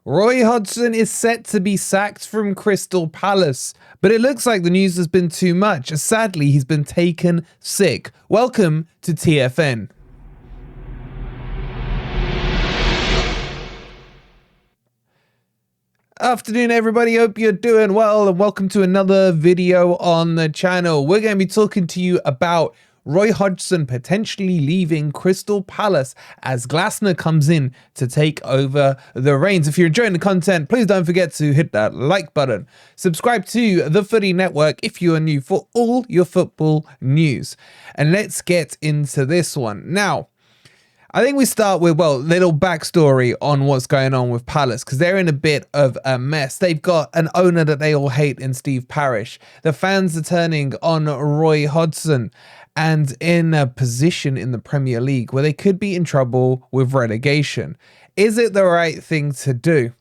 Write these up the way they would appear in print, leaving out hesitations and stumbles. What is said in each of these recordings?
Roy Hodgson is set to be sacked from Crystal Palace, but it looks like the news has been too much. Sadly, he's been taken sick. Welcome to TFN. Afternoon everybody, hope you're doing well and welcome to another video on the channel. We're going to be talking to you about Roy Hodgson potentially leaving Crystal Palace as Glasner comes in to take over the reins. If you're enjoying the content, please don't forget to hit that like button. Subscribe to the Footy Network if you are new for all your football news. And let's get into this one. Now, I think we start with, well, little backstory on what's going on with Palace, because they're in a bit of a mess. They've got an owner that they all hate in Steve Parish. The fans are turning on Roy Hodgson and in a position in the Premier League where they could be in trouble with relegation. Is it the right thing to do?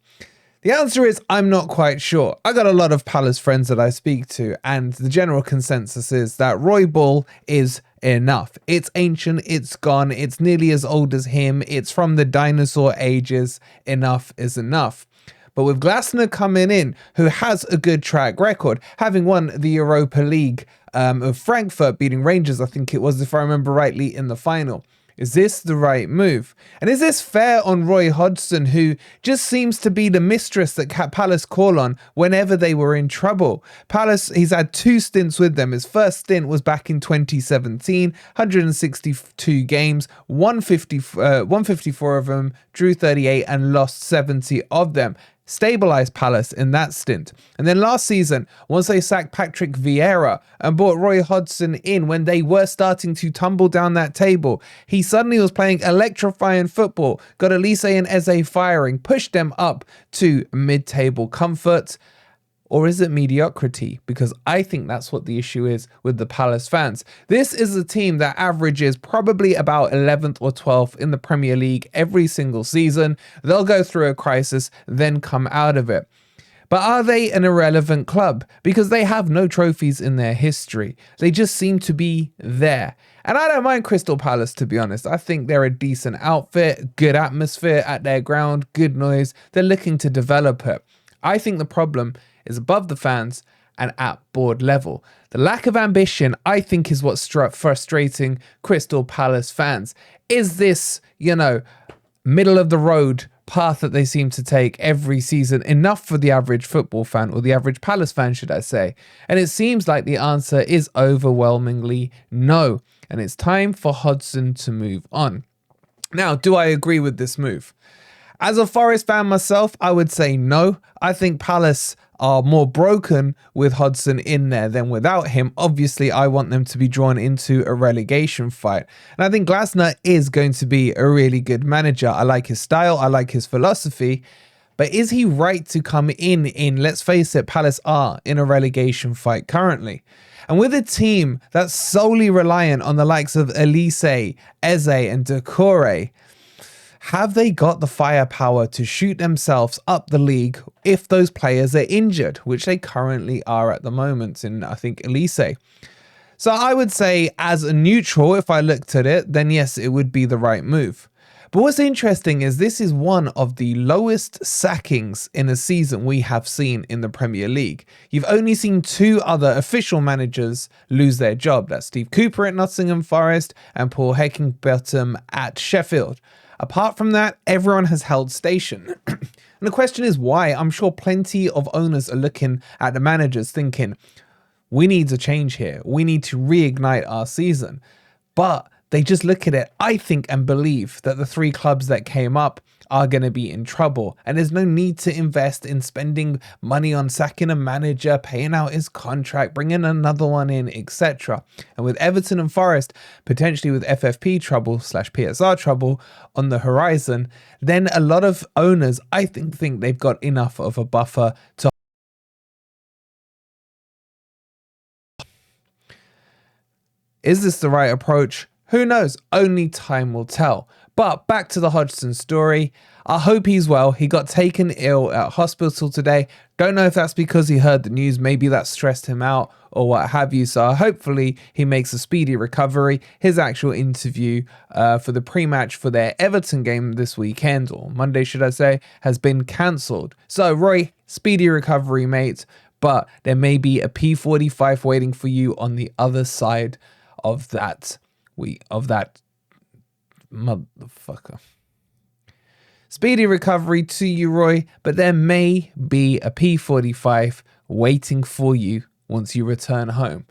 The answer is I'm not quite sure. I got a lot of Palace friends that I speak to, and the general consensus is that Roy Ball is enough. It's ancient, it's gone, it's nearly as old as him, it's from the dinosaur ages. Enough is enough. But with Glasner coming in, who has a good track record, having won the Europa League of Frankfurt, beating Rangers, I think it was, if I remember rightly, in the final. Is this the right move? And is this fair on Roy Hodgson, who just seems to be the mistress that Palace call on whenever they were in trouble? Palace, he's had 2 stints with them. His first stint was back in 2017, 162 games, 154 of them, drew 38 and lost 70 of them. Stabilised Palace in that stint. And then last season, once they sacked Patrick Vieira and brought Roy Hodgson in when they were starting to tumble down that table, he suddenly was playing electrifying football, got Elise and Eze firing, pushed them up to mid-table comfort. Or is it mediocrity? Because I think that's what the issue is with the Palace fans. This is a team that averages probably about 11th or 12th in the Premier League every single season. They'll go through a crisis, then come out of it. But are they an irrelevant club? Because they have no trophies in their history. They just seem to be there. And I don't mind Crystal Palace, to be honest. I think they're a decent outfit, good atmosphere at their ground, good noise. They're looking to develop it. I think the problem is above the fans and at board level. The lack of ambition, I think, is what's frustrating Crystal Palace fans. Is this, middle of the road path that they seem to take every season enough for the average football fan, or the average Palace fan, should I say? And it seems like the answer is overwhelmingly no. And it's time for Hodgson to move on. Now, do I agree with this move? As a Forest fan myself, I would say no. I think Palace are more broken with Hodgson in there than without him. Obviously, I want them to be drawn into a relegation fight. And I think Glasner is going to be a really good manager. I like his style. I like his philosophy. But is he right to come in, let's face it, Palace are in a relegation fight currently. And with a team that's solely reliant on the likes of Elise, Eze and Doucouré, have they got the firepower to shoot themselves up the league if those players are injured, which they currently are at the moment in, I think, Elise? So I would say, as a neutral, if I looked at it, then yes, it would be the right move. But what's interesting is this is one of the lowest sackings in a season we have seen in the Premier League. You've only seen 2 other official managers lose their job. That's Steve Cooper at Nottingham Forest and Paul Heckingbottom at Sheffield. Apart from that, everyone has held station. And the question is why? I'm sure plenty of owners are looking at the managers thinking, we need a change here. We need to reignite our season. But they just look at it, I think, and believe that the 3 clubs that came up are going to be in trouble. And there's no need to invest in spending money on sacking a manager, paying out his contract, bringing another one in, etc. And with Everton and Forest, potentially with FFP trouble / PSR trouble on the horizon, then a lot of owners, I think they've got enough of a buffer to... Is this the right approach? Who knows? Only time will tell. But back to the Hodgson story. I hope he's well. He got taken ill at hospital today. Don't know if that's because he heard the news. Maybe that stressed him out or what have you. So hopefully he makes a speedy recovery. His actual interview for the pre-match for their Everton game this weekend, or Monday should I say, has been cancelled. So Roy, speedy recovery, mate. But there may be a P45 waiting for you on the other side of that motherfucker. Speedy recovery to you, Roy, but there may be a P45 waiting for you once you return home.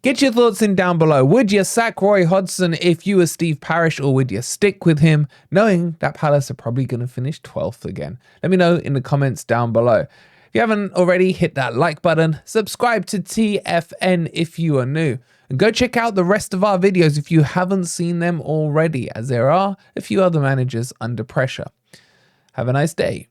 Get your thoughts in down below. Would you sack Roy Hodgson if you were Steve Parish, or would you stick with him, knowing that Palace are probably going to finish 12th again? Let me know in the comments down below. If you haven't already, hit that like button, subscribe to TFN if you are new, and go check out the rest of our videos if you haven't seen them already, as there are a few other managers under pressure. Have a nice day.